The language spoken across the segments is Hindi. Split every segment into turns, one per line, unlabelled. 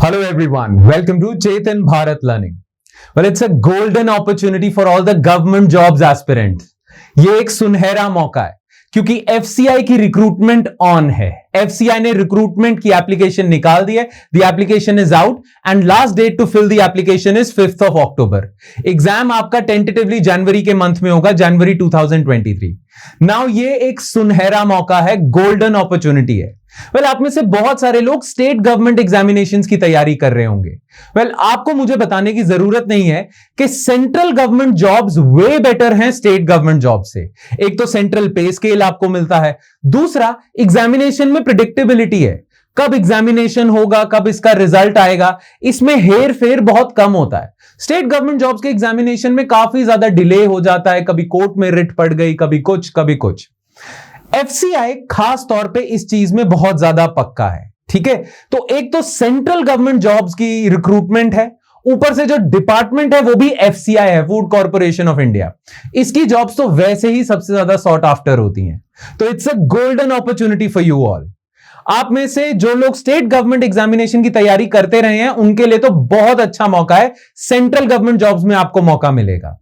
Hello everyone, welcome to Chetan Bharat Learning. Well, it's a golden opportunity for all the government jobs aspirants. ये एक सुनहरा मौका है क्योंकि FCI की रिक्रूटमेंट ऑन है. FCI ने रिक्रूटमेंट की एप्लीकेशन निकाल दी है. The application is out and last date to fill the application is 5th of October. Exam आपका टेंटेटिवली जनवरी के मंथ में होगा, जनवरी 2023. नाउ ये एक सुनहरा मौका है, गोल्डन अपॉर्चुनिटी है. वेल आप में से बहुत सारे लोग स्टेट गवर्नमेंट एग्जामिनेशंस की तैयारी कर रहे होंगे. वेल आपको मुझे बताने की जरूरत नहीं है कि central government jobs way better हैं स्टेट गवर्नमेंट जॉब से. एक तो सेंट्रल पे स्केल आपको मिलता है, दूसरा एग्जामिनेशन में प्रेडिक्टेबिलिटी है. कब एग्जामिनेशन होगा, कब इसका रिजल्ट आएगा, इसमें हेर फेर बहुत कम होता है. स्टेट गवर्नमेंट जॉब्स के एग्जामिनेशन में काफी ज्यादा डिले हो जाता है, कभी कोर्ट में रिट पड़ गई, कभी कुछ. FCI खास तौर पे इस चीज में बहुत ज्यादा पक्का है. ठीक है, तो एक तो सेंट्रल गवर्नमेंट जॉब्स की रिक्रूटमेंट है, ऊपर से जो डिपार्टमेंट है वो भी FCI है, फूड कॉर्पोरेशन ऑफ इंडिया. इसकी जॉब्स तो वैसे ही सबसे ज्यादा सॉट आफ्टर होती हैं. तो it's a golden opportunity for you all. आप में से जो लोग स्टेट गवर्नमेंट एग्जामिनेशन की तैयारी करते रहे हैं उनके लिए तो बहुत अच्छा मौका है. सेंट्रल गवर्नमेंट जॉब्स में आपको मौका मिलेगा.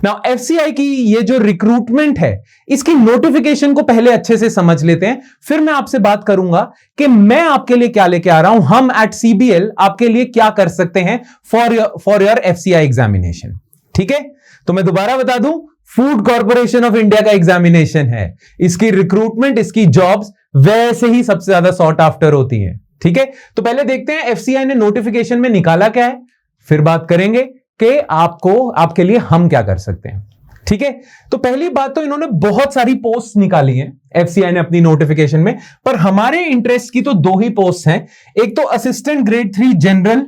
नाउ FCI की ये जो रिक्रूटमेंट है, इसकी नोटिफिकेशन को पहले अच्छे से समझ लेते हैं, फिर मैं आपसे बात करूंगा कि मैं आपके लिए क्या लेके आ रहा हूं, हम एट CBL आपके लिए क्या कर सकते हैं फॉर योर FCI एग्जामिनेशन. ठीक है, तो मैं दोबारा बता दूं, फूड कॉर्पोरेशन ऑफ इंडिया का एग्जामिनेशन है. इसकी रिक्रूटमेंट, इसकी जॉब्स वैसे ही सबसे ज्यादा सॉट आफ्टर होती हैं. ठीक है, तो पहले देखते हैं FCI ने नोटिफिकेशन में निकाला क्या है, फिर बात करेंगे कि आपके लिए हम क्या कर सकते हैं. ठीक है, तो पहली बात तो इन्होंने बहुत सारी पोस्ट निकाली हैं FCI ने अपनी नोटिफिकेशन में, पर हमारे इंटरेस्ट की तो दो ही पोस्ट हैं. एक तो असिस्टेंट ग्रेड 3 जनरल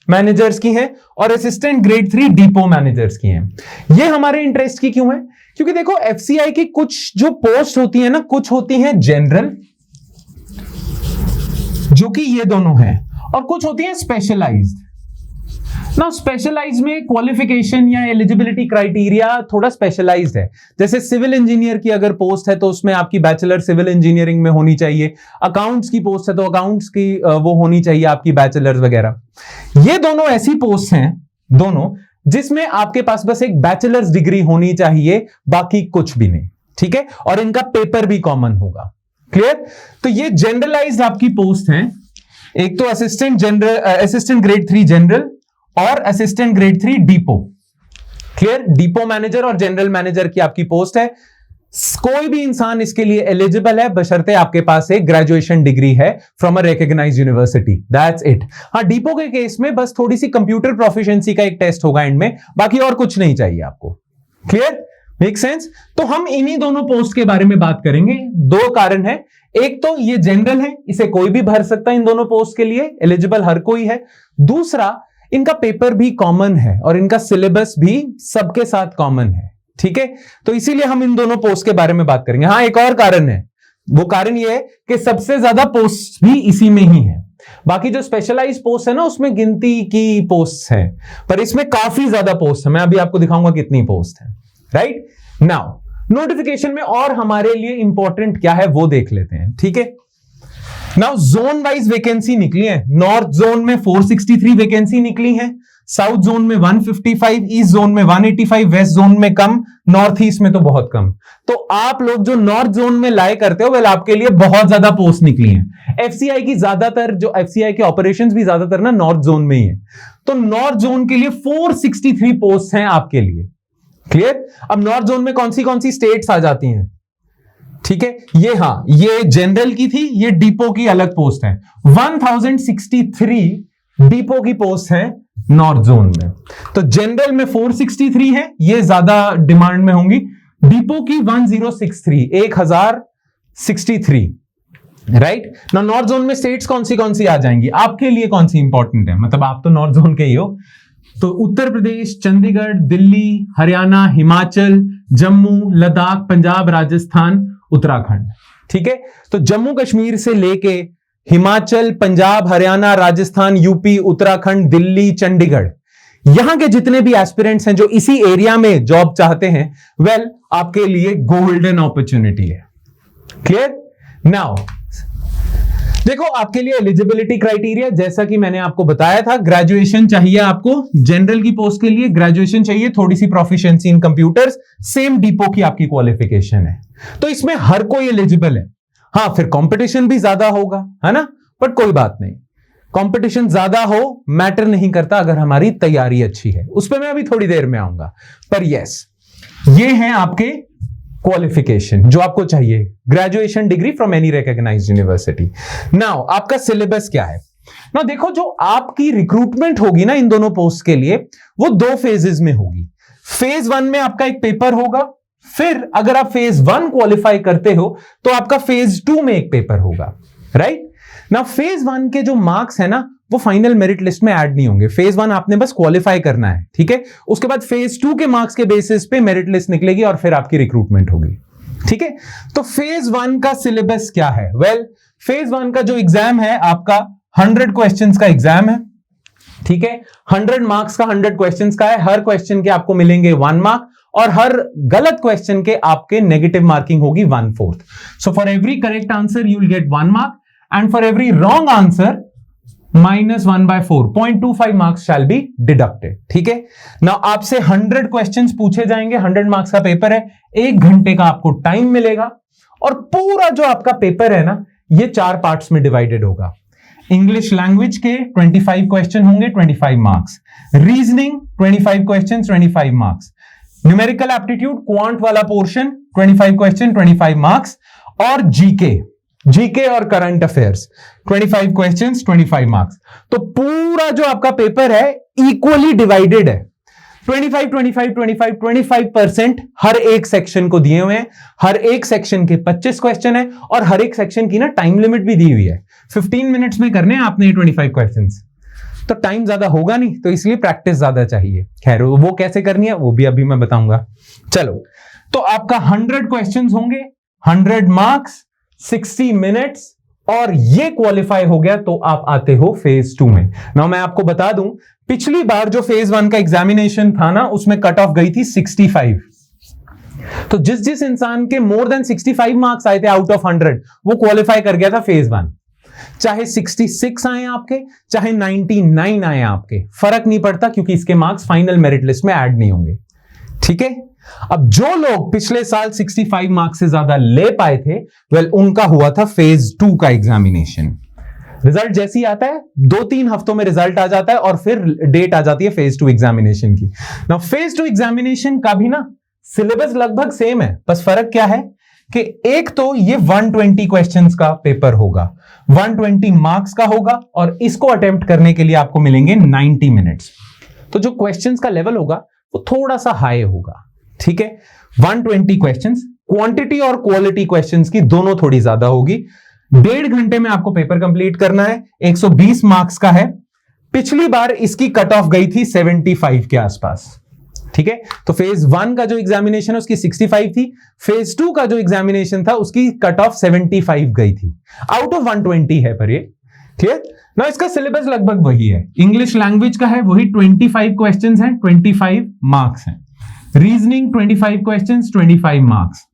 मैनेजर्स की हैं और असिस्टेंट ग्रेड 3 डिपो मैनेजर्स की हैं. ये हमारे इंटरेस्ट की क्यों है? क्योंकि देखो FCI की कुछ जो पोस्ट होती है ना, कुछ होती हैं जनरल, जो कि ये दोनों हैं, और कुछ होती हैं स्पेशलाइज्ड. ना स्पेशलाइज में क्वालिफिकेशन या एलिजिबिलिटी क्राइटेरिया थोड़ा स्पेशलाइज्ड है. जैसे सिविल इंजीनियर की अगर पोस्ट है तो उसमें आपकी बैचलर सिविल इंजीनियरिंग में होनी चाहिए. अकाउंट्स की पोस्ट है तो अकाउंट्स की वो होनी चाहिए आपकी बैचलर्स वगैरह. ये दोनों ऐसी पोस्ट हैं दोनों जिसमें आपके पास बस एक बैचलर्स डिग्री होनी चाहिए, बाकी कुछ भी नहीं. ठीक है, और इनका पेपर भी कॉमन होगा. क्लियर? तो ये जनरलाइज्ड आपकी पोस्ट हैं. एक तो असिस्टेंट ग्रेड 3 जनरल और assistant grade 3 depot. Clear? Depot manager और जनरल मैनेजर की आपकी पोस्ट है. कोई भी इंसान इसके लिए एलिजिबल है बशर्ते आपके पास एक ग्रेजुएशन डिग्री है from a recognised university. That's it. हाँ, डिपो के केस में बस थोड़ी सी कंप्यूटर प्रोफिशिएंसी का एक टेस्ट होगा एंड में, बाकी और कुछ नहीं चाहिए आपको. क्लियर? Make sense? तो हम इन्हीं दोनों पोस्ट के बारे में बात करेंगे. दो कारण है, एक तो ये जनरल है, इसे कोई भी भर सकता है, इन दोनों पोस्ट के लिए एलिजिबल हर कोई है. दूसरा, इनका पेपर भी कॉमन है और इनका सिलेबस भी सबके साथ कॉमन है. ठीक है, तो इसीलिए हम इन दोनों पोस्ट के बारे में बात करेंगे. हाँ, एक और कारण है, वो कारण ये है कि सबसे ज्यादा पोस्ट भी इसी में ही है. बाकी जो स्पेशलाइज्ड पोस्ट है ना, उसमें गिनती की पोस्ट है, पर इसमें काफी ज्यादा पोस्ट है. मैं अभी आपको दिखाऊंगा कितनी पोस्ट है. राइट नाउ नोटिफिकेशन में और हमारे लिए इंपॉर्टेंट क्या है वो देख लेते हैं. ठीक है, नाउ जोन वाइज वैकेंसी निकली है. नॉर्थ जोन में 463 वैकेंसी निकली है, साउथ जोन में 155, ईस्ट जोन में 185, वेस्ट जोन में कम, नॉर्थ ईस्ट में तो बहुत कम. तो आप लोग जो नॉर्थ जोन में लाए करते हो, वेल आपके लिए बहुत ज्यादा पोस्ट निकली हैं. FCI की ज्यादातर जो FCI के ऑपरेशंस भी ज्यादातर ना नॉर्थ जोन में ही है. तो नॉर्थ जोन के लिए 463 पोस्ट हैं आपके लिए. क्लियर? अब नॉर्थ जोन में कौन सी स्टेट्स आ जाती हैं? ठीक है, ये जनरल की थी, ये डिपो की अलग पोस्ट है. 1063 डिपो की पोस्ट है नॉर्थ जोन में. तो जनरल में 463 है, ये ज्यादा डिमांड में होंगी. डिपो की 1063. राइट ना. नॉर्थ जोन में स्टेट्स कौन सी आ जाएंगी आपके लिए, कौन सी इंपॉर्टेंट है? मतलब आप तो नॉर्थ जोन के ही हो, तो उत्तर प्रदेश, चंडीगढ़, दिल्ली, हरियाणा, हिमाचल, जम्मू, लद्दाख, पंजाब, राजस्थान, उत्तराखंड. ठीक है, तो जम्मू कश्मीर से लेके हिमाचल, पंजाब, हरियाणा, राजस्थान, यूपी, उत्तराखंड, दिल्ली, चंडीगढ़, यहां के जितने भी एस्पिरेंट्स हैं जो इसी एरिया में जॉब चाहते हैं, वेल आपके लिए गोल्डन अपॉर्चुनिटी है. क्लियर? नाउ देखो आपके लिए एलिजिबिलिटी क्राइटेरिया जैसा कि मैंने आपको बताया था, ग्रेजुएशन चाहिए आपको जनरल की पोस्ट के लिए, ग्रेजुएशन चाहिए, थोड़ी सी proficiency in computers, same depot की आपकी क्वालिफिकेशन है, तो इसमें हर कोई एलिजिबल है। हाँ फिर कंपटीशन भी ज्यादा होगा, है ना, बट कोई बात नहीं, कंपटीशन ज्यादा हो मैटर नहीं करता अगर हमारी तैयारी अच्छी है, उस पर मैं अभी थोड़ी देर में आऊंगा। पर यस, ये हैं आपके क्वालिफिकेशन जो आपको चाहिए, graduation degree from any recognised university. Now आपका सिलेबस क्या है? नाउ देखो, जो आपकी रिक्रूटमेंट होगी ना इन दोनों पोस्ट के लिए, वो 2 फेजेस में होगी। फेज 1 में आपका एक पेपर होगा, फिर अगर आप फेज 1 क्वालिफाई करते हो तो आपका फेज 2 में एक पेपर होगा, राइट। नाउ फेज 1 के जो मार्क्स है ना वो फाइनल मेरिट लिस्ट में ऐड नहीं होंगे, फेज 1 आपने बस क्वालिफाई करना है, ठीक है। उसके बाद फेज 2 के मार्क्स के बेसिस पे मेरिट लिस्ट निकलेगी और फिर आपकी रिक्रूटमेंट होगी, ठीक है। तो फेज 1 का सिलेबस क्या है? वेल, फेज 1 का जो एग्जाम है आपका 100 क्वेश्चंस का एग्जाम है, ठीक है। 100 मार्क्स का 100 क्वेश्चंस का है, हर क्वेश्चन के आपको मिलेंगे 1 मार्क और हर गलत क्वेश्चन के आपके नेगेटिव मार्किंग होगी 1/4। So for every correct answer you will get 1 mark and for every wrong answer -1/4, 0.25 marks shall be deducted, ठीक है ना। आपसे 100 क्वेश्चंस पूछे जाएंगे, 100 मार्क्स का पेपर है, 1 घंटे का आपको टाइम मिलेगा और पूरा जो आपका पेपर है ना ये 4 पार्ट्स में डिवाइडेड होगा। इंग्लिश लैंग्वेज के 25 क्वेश्चन होंगे, 25 marks, reasoning 25 question, 25 marks, numerical aptitude quant वाला पोर्शन 25 क्वेश्चन, 25 मार्क्स, और जीके और करंट अफेयर्स 25 क्वेश्चंस, 25 मार्क्स। तो पूरा जो आपका पेपर है इक्वली डिवाइडेड है, 25 25 25 25% हर एक सेक्शन को दिए हुए हैं। हर एक सेक्शन के 25 क्वेश्चन है और हर एक सेक्शन की ना टाइम लिमिट भी दी हुई है, 15 मिनट्स में करने हैं आपने 25 क्वेश्चंस, तो टाइम ज्यादा होगा नहीं, तो इसलिए प्रैक्टिस ज्यादा चाहिए। खैर वो कैसे करनी है वो भी अभी मैं बताऊंगा। चलो, तो आपका 100 क्वेश्चंस होंगे, 100 मार्क्स, 60 मिनट्स, और ये क्वालिफाई हो गया तो आप आते हो फेज 2 में। नाउ मैं आपको बता दूं, पिछली बार जो फेज 1 का एग्जामिनेशन था ना उसमें कट ऑफ गई थी 65। तो जिस इंसान के मोर देन 65 मार्क्स आए थे आउट ऑफ 100 वो क्वालिफाई कर गया था फेज 1। चाहे 66 आए आपके, चाहे 99 आए आपके, फर्क नहीं पड़ता क्योंकि इसके मार्क्स फाइनल मेरिट लिस्ट में ऐड नहीं होंगे, ठीक है। अब जो लोग पिछले साल 65 मार्क्स से ज्यादा ले पाए थे, वेल उनका हुआ था फेज 2 का एग्जामिनेशन। रिजल्ट जैसे ही आता है 2-3 हफ्तों में रिजल्ट आ जाता है और फिर डेट आ जाती है फेज 2 एग्जामिनेशन की। नाउ फेज 2 एग्जामिनेशन का भी ना सिलेबस लगभग सेम है, बस फर्क क्या है कि एक तो ये 120 क्वेश्चंस का पेपर होगा, 120 मार्क्स का होगा और इसको अटेम्प्ट करने के लिए आपको मिलेंगे 90 मिनट्स। तो जो क्वेश्चंस का लेवल होगा वो थोड़ा सा हाई होगा, ठीक है। 120 क्वेश्चंस, क्वांटिटी और क्वालिटी क्वेश्चंस की दोनों थोड़ी ज्यादा होगी। 1.5 घंटे में आपको पेपर कंप्लीट करना है, 120 मार्क्स का है। पिछली बार इसकी कट ऑफ गई थी 75 के आसपास, ठीक है। तो फेज 1 का जो एग्जामिनेशन है उसकी 65 थी, फेज 2 का जो एग्जामिनेशन था उसकी कट ऑफ 75 गई थी, आउट ऑफ 120 है पर ये, ठीक ना। इसका सिलेबस लगभग वही है, इंग्लिश लैंग्वेज का है वही, 25 क्वेश्चंस हैं, 25 मार्क्स हैं, reasoning 25 questions, 25 marks,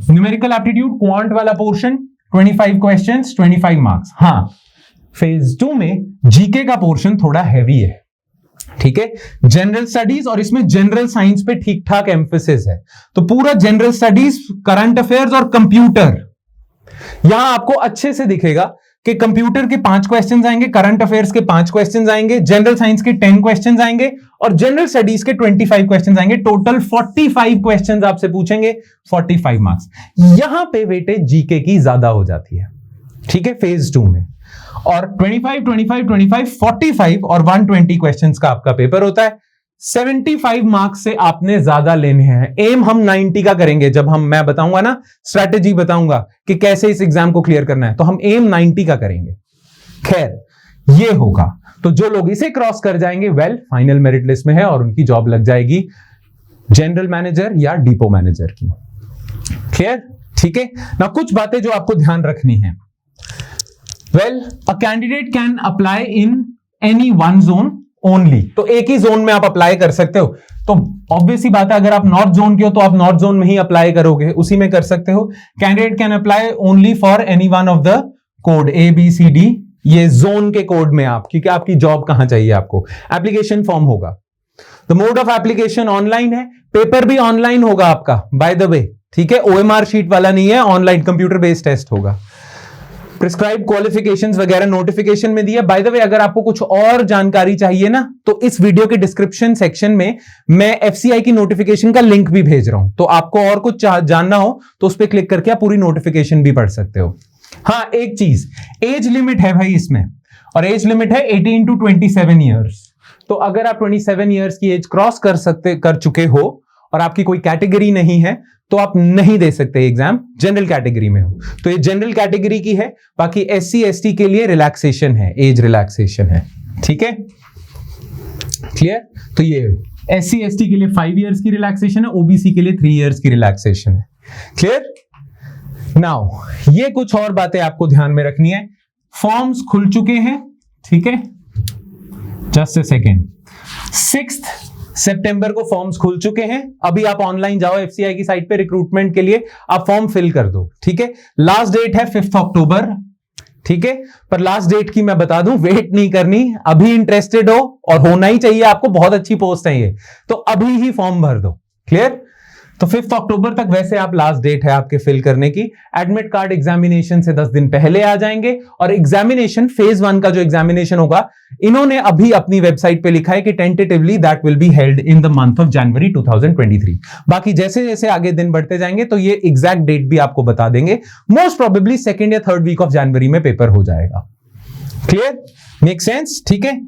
numerical aptitude quant वाला पोर्शन 25 क्वेश्चंस, 25 मार्क्स। हाँ, फेज 2 में जीके का पोर्शन थोड़ा हैवी है, ठीक है। जनरल स्टडीज और इसमें जनरल साइंस पे ठीक ठाक एम्फेसिस है, तो पूरा जनरल स्टडीज, करंट अफेयर्स और कंप्यूटर, यहां आपको अच्छे से दिखेगा कि कंप्यूटर के 5 क्वेश्चंस आएंगे, करंट अफेयर्स के 5 क्वेश्चंस आएंगे, जनरल साइंस के 10 क्वेश्चंस आएंगे और जनरल स्टडीज के 25 क्वेश्चंस आएंगे। टोटल 45 क्वेश्चंस आपसे पूछेंगे, 45 मार्क्स। यहां पे वेटेज जीके की ज्यादा हो जाती है, ठीक है, फेज 2 में। और 25 25 25 45 और 120 क्वेश्चंस का आपका पेपर होता है। 75 मार्क्स से आपने ज्यादा लेने हैं। एम हम 90 का करेंगे, जब मैं बताऊंगा ना स्ट्रैटेजी बताऊंगा कि कैसे इस एग्जाम को क्लियर करना है, तो हम एम 90 का करेंगे। खैर ये होगा, तो जो लोग इसे क्रॉस कर जाएंगे वेल फाइनल मेरिट लिस्ट में है और उनकी जॉब लग जाएगी जनरल मैनेजर या डिपो मैनेजर की। क्लियर, ठीक है ना। कुछ बातें जो आपको ध्यान रखनी है, well a candidate can apply in any one zone only, तो एक ही जोन में आप अप्लाई कर सकते हो। तो ऑब्वियस ही बात है, अगर आप नॉर्थ जोन के हो तो आप नॉर्थ जोन में ही अप्लाई करोगे, उसी में कर सकते हो। Candidate can apply only for any one of the code ABCD, ये जोन के कोड में आप, क्योंकि आपकी जॉब कहां चाहिए आपको, एप्लीकेशन फॉर्म होगा। The mode of application online है, पेपर भी ऑनलाइन होगा आपका बाय द वे, ठीक है, OMR शीट वाला नहीं है, ऑनलाइन कंप्यूटर बेस्ड टेस्ट होगा। प्रिस्क्राइब क्वालिफिकेशंस वगैरह नोटिफिकेशन में दिया। बाय द वे अगर आपको कुछ और जानकारी चाहिए ना, तो इस वीडियो के डिस्क्रिप्शन सेक्शन में मैं FCI की नोटिफिकेशन का लिंक भी भेज रहा हूं, तो आपको और कुछ जानना हो तो उस पर क्लिक करके आप पूरी नोटिफिकेशन भी पढ़ सकते हो। हाँ, एक चीज, एज लिमिट है भाई इसमें, और एज लिमिट है 18 to 27 ईयर्स। तो अगर आप 27 ईयर्स की एज क्रॉस कर चुके हो और आपकी कोई कैटेगरी नहीं है तो आप नहीं दे सकते एग्जाम, जनरल कैटेगरी में हो तो ये जनरल कैटेगरी की है। बाकी SC ST के लिए रिलैक्सेशन है, एज रिलैक्सेशन है, ठीक है, क्लियर। तो ये SC ST के लिए 5 इयर्स की रिलैक्सेशन है, OBC के लिए 3 इयर्स की रिलैक्सेशन है, क्लियर। नाउ ये कुछ और बातें आपको ध्यान में रखनी है। फॉर्म्स खुल चुके हैं, ठीक है, जस्ट अ सेकेंड। 6 सितंबर को फॉर्म्स खुल चुके हैं। अभी आप ऑनलाइन जाओ FCI की साइट पे, रिक्रूटमेंट के लिए आप फॉर्म फिल कर दो, ठीक है। लास्ट डेट है 5 अक्टूबर, ठीक है, पर लास्ट डेट की मैं बता दूं, वेट नहीं करनी, अभी इंटरेस्टेड हो और होना ही चाहिए आपको, बहुत अच्छी पोस्ट है ये, तो अभी ही फॉर्म भर दो, क्लियर। तो 5 अक्टूबर तक वैसे आप लास्ट डेट है आपके फिल करने की। एडमिट कार्ड एग्जामिनेशन से 10 दिन पहले आ जाएंगे, और एग्जामिनेशन फेज 1 का जो एग्जामिनेशन होगा, इन्होंने अभी अपनी वेबसाइट पे लिखा है कि tentatively that will be held in the month of January 2023। बाकी जैसे जैसे आगे दिन बढ़ते जाएंगे तो ये एग्जैक्ट डेट भी आपको बता देंगे। मोस्ट प्रोबेबली 2nd या 3rd वीक ऑफ जनवरी में पेपर हो जाएगा, क्लियर, मेक सेंस, ठीक है।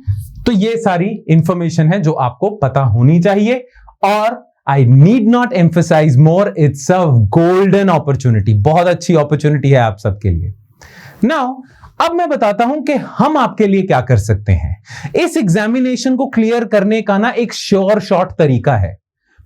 तो ये सारी इंफॉर्मेशन है जो आपको पता होनी चाहिए, और I need not emphasize more, it's a golden opportunity, बहुत अच्छी अपॉर्चुनिटी है आप सबके लिए। Now, अब मैं बताता हूं कि हम आपके लिए क्या कर सकते हैं। इस एग्जामिनेशन को क्लियर करने का ना एक श्योर शॉर्ट तरीका है।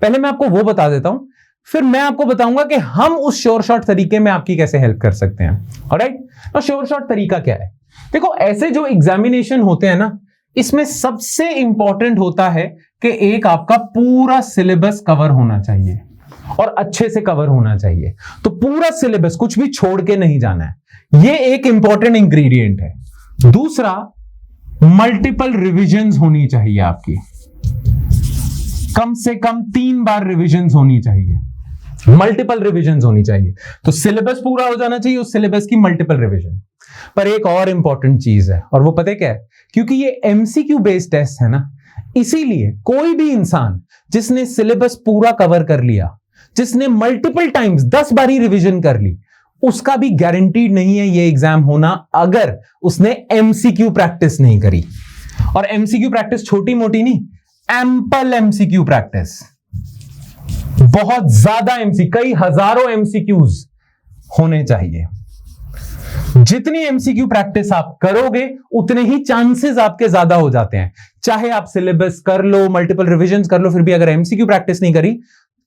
पहले मैं आपको वो बता देता हूं, फिर मैं आपको बताऊंगा कि हम उस श्योर शॉर्ट तरीके में आपकी कैसे हेल्प कर सकते हैं। ऑलराइट, तो श्योर शॉर्ट तरीका क्या है? देखो, ऐसे जो एग्जामिनेशन होते हैं ना, इसमें सबसे इंपॉर्टेंट होता है कि एक आपका पूरा सिलेबस कवर होना चाहिए, और अच्छे से कवर होना चाहिए। तो पूरा सिलेबस, कुछ भी छोड़ के नहीं जाना है, ये एक इंपॉर्टेंट इंग्रेडिएंट है। दूसरा, मल्टीपल रिविजन्स होनी चाहिए आपकी, कम से कम 3 बार रिविजन्स होनी चाहिए, मल्टीपल रिविजन्स होनी चाहिए। तो सिलेबस पूरा हो जाना चाहिए, उस सिलेबस की मल्टीपल रिविजन। पर एक और इंपॉर्टेंट चीज है, और वो पता है क्या है? क्योंकि ये MCQ बेस्ड टेस्ट है ना, इसीलिए कोई भी इंसान जिसने सिलेबस पूरा कवर कर लिया, जिसने मल्टीपल टाइम्स 10 बारी रिवीजन कर ली, उसका भी गारंटीड नहीं है ये एग्जाम होना, अगर उसने MCQ प्रैक्टिस नहीं करी। और MCQ प्रैक्टिस छोटी मोटी नहीं, एम्पल MCQ प्रैक्टिस, बहुत ज्यादा कई हजारों MCQs होने चाहिए। जितनी MCQ प्रैक्टिस आप करोगे उतने ही चांसेस आपके ज्यादा हो जाते हैं। चाहे आप सिलेबस कर लो, मल्टीपल रिविजन्स कर लो, फिर भी अगर MCQ प्रैक्टिस नहीं करी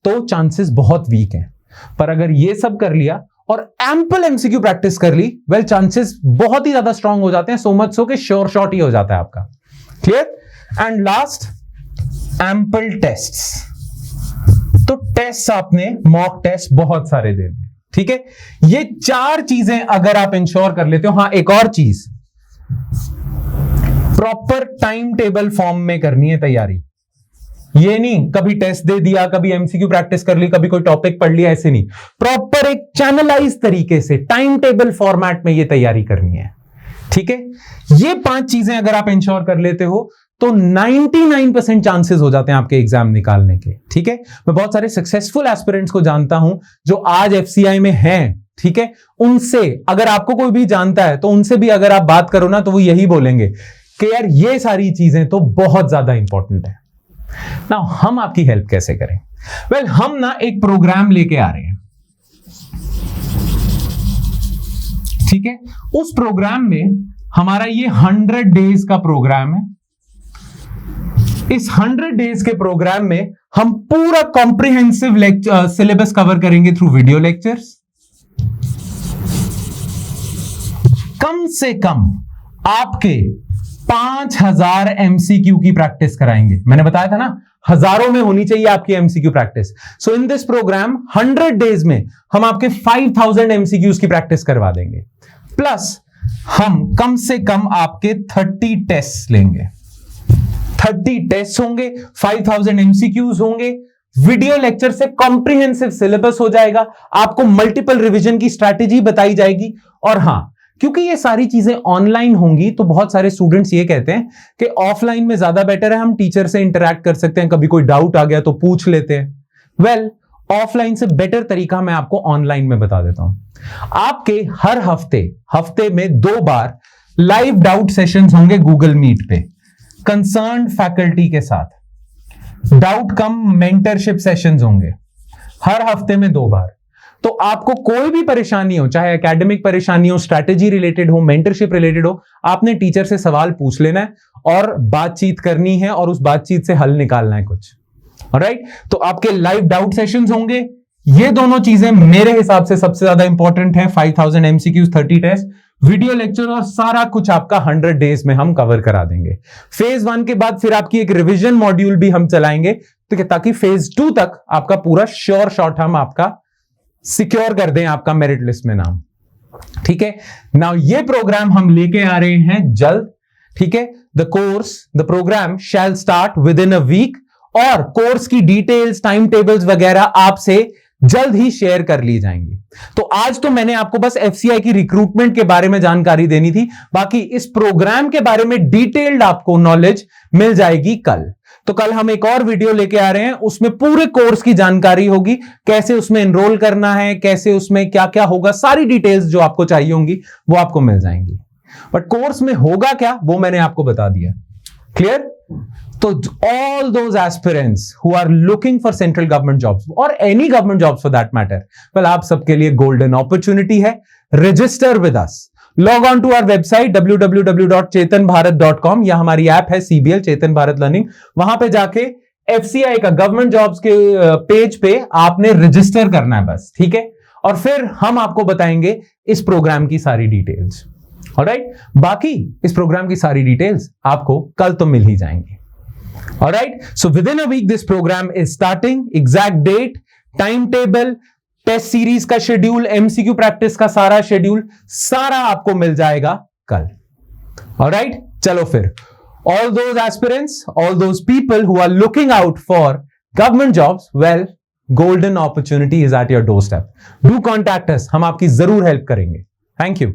तो चांसेस बहुत वीक हैं। पर अगर ये सब कर लिया और एम्पल MCQ प्रैक्टिस कर ली, वेल चांसेस बहुत ही ज्यादा स्ट्रांग हो जाते हैं, सो मच सो कि श्योर शॉट ही हो जाता है आपका, clear. And last, ample tests. तो टेस्ट आपने मॉक टेस्ट बहुत सारे देने, ठीक है। ये 4 चीजें अगर आप इंश्योर कर लेते हो। हाँ, एक और चीज, प्रॉपर टाइम टेबल फॉर्म में करनी है तैयारी। ये नहीं कभी टेस्ट दे दिया, कभी MCQ प्रैक्टिस कर ली, कभी कोई टॉपिक पढ़ लिया, ऐसे नहीं। प्रॉपर एक चैनलाइज तरीके से टाइम टेबल फॉर्मेट में ये तैयारी करनी है, ठीक है। ये 5 चीजें अगर आप इंश्योर कर लेते हो तो 99% चांसेस हो जाते हैं आपके एग्जाम निकालने के, ठीक है। मैं बहुत सारे सक्सेसफुल एस्पिरेंट्स को जानता हूं जो आज FCI में हैं, ठीक है। उनसे अगर आपको कोई भी जानता है तो उनसे भी अगर आप बात करो ना, तो वो यही बोलेंगे कि यार ये सारी चीजें तो बहुत ज्यादा इंपॉर्टेंट है। ना हम आपकी हेल्प कैसे करें? वेल, हम ना एक प्रोग्राम लेके आ रहे हैं, ठीक है। उस प्रोग्राम में हमारा ये 100 डेज का प्रोग्राम है। इस 100 डेज के प्रोग्राम में हम पूरा कॉम्प्रिहेंसिव सिलेबस कवर करेंगे थ्रू वीडियो लेक्चर्स। कम से कम आपके 5000 MCQ की प्रैक्टिस कराएंगे। मैंने बताया था ना, हजारों में होनी चाहिए आपकी MCQ practice. So in this programme 100 days में हम आपके 5000 MCQs की प्रैक्टिस करवा देंगे। प्लस हम कम से कम आपके 30 टेस्ट लेंगे। 30 टेस्ट होंगे, 5000 एमसीक्यूज होंगे, वीडियो लेक्चर से कॉम्प्रिहेंसिव सिलेबस हो जाएगा, आपको मल्टीपल रिवीजन की स्ट्रैटेजी बताई जाएगी। और हां, क्योंकि ये सारी चीजें ऑनलाइन होंगी तो बहुत सारे स्टूडेंट्स ये कहते हैं कि ऑफलाइन में ज्यादा बेटर है, हम टीचर से इंटरैक्ट कर सकते हैं, कभी कोई डाउट आ गया तो पूछ लेते हैं। वेल, ऑफलाइन से बेटर तरीका मैं आपको ऑनलाइन में बता देता हूं। आपके हर हफ्ते में 2 बार लाइव डाउट सेशंस होंगे गूगल मीट पे, कंसर्न्ड फैकल्टी के साथ। डाउट कम मेंटरशिप सेशंस होंगे हर हफ्ते में 2 बार। तो आपको कोई भी परेशानी हो, चाहे एकेडमिक परेशानी हो, स्ट्रैटेजी रिलेटेड हो, मेंटरशिप रिलेटेड हो, आपने टीचर से सवाल पूछ लेना है और बातचीत करनी है और उस बातचीत से हल निकालना है कुछ। ऑलराइट, तो आपके लाइव डाउट सेशंस होंगे। ये दोनों चीजें मेरे हिसाब से सबसे ज्यादा इंपॉर्टेंट है। 5000 एमसीक्यूज, 30 टेस्ट, वीडियो लेक्चर और सारा कुछ आपका 100 डेज में हम कवर करा देंगे। फेज 1 के बाद फिर आपकी एक रिवीजन मॉड्यूल भी हम चलाएंगे, तो ताकि फेज 2 तक आपका पूरा श्योर शॉट हम आपका सिक्योर कर दें, आपका मेरिट लिस्ट में नाम। ठीक है, नाउ ये प्रोग्राम हम लेके आ रहे हैं जल्द। ठीक है, the programme shall start within a week, और कोर्स की डिटेल्स, टाइम टेबल्स वगैरह आपसे जल्द ही शेयर कर ली जाएंगी। तो आज तो मैंने आपको बस एफसीआई की रिक्रूटमेंट के बारे में जानकारी देनी थी, बाकी इस प्रोग्राम के बारे में डिटेल्ड आपको नॉलेज मिल जाएगी कल। तो कल हम एक और वीडियो लेके आ रहे हैं, उसमें पूरे कोर्स की जानकारी होगी, कैसे उसमें एनरोल करना है, कैसे उसमें क्या क्या होगा, सारी डिटेल्स जो आपको चाहिए होंगी वो आपको मिल जाएंगी। बट कोर्स में होगा क्या वो मैंने आपको बता दिया। क्लियर? तो all those aspirants who are looking for central government jobs or any government jobs for that matter, well, आप सबके लिए golden opportunity है। Register with us. Log on to our website www.chetanbharat.com, या हमारी ऐप है CBL चेतन भारत लर्निंग। वहां पे जाके FCI का गवर्नमेंट जॉब्स के पेज पे आपने रजिस्टर करना है बस, ठीक है? और फिर हम आपको बताएंगे इस प्रोग्राम की सारी डिटेल्स। ऑलराइट, बाकी इस प्रोग्राम की सारी डिटेल्स आपको कल तो मिल ही जाएंगी। Alright, so within a week this program is starting. Exact date, timetable, test series का शेड्यूल, एमसीक्यू प्रैक्टिस का सारा शेड्यूल, सारा आपको मिल जाएगा कल। Alright, चलो फिर, all those aspirants, all those people who are looking out for government jobs, well, golden opportunity is at your doorstep. Do contact us, हम आपकी जरूर हेल्प करेंगे। Thank you.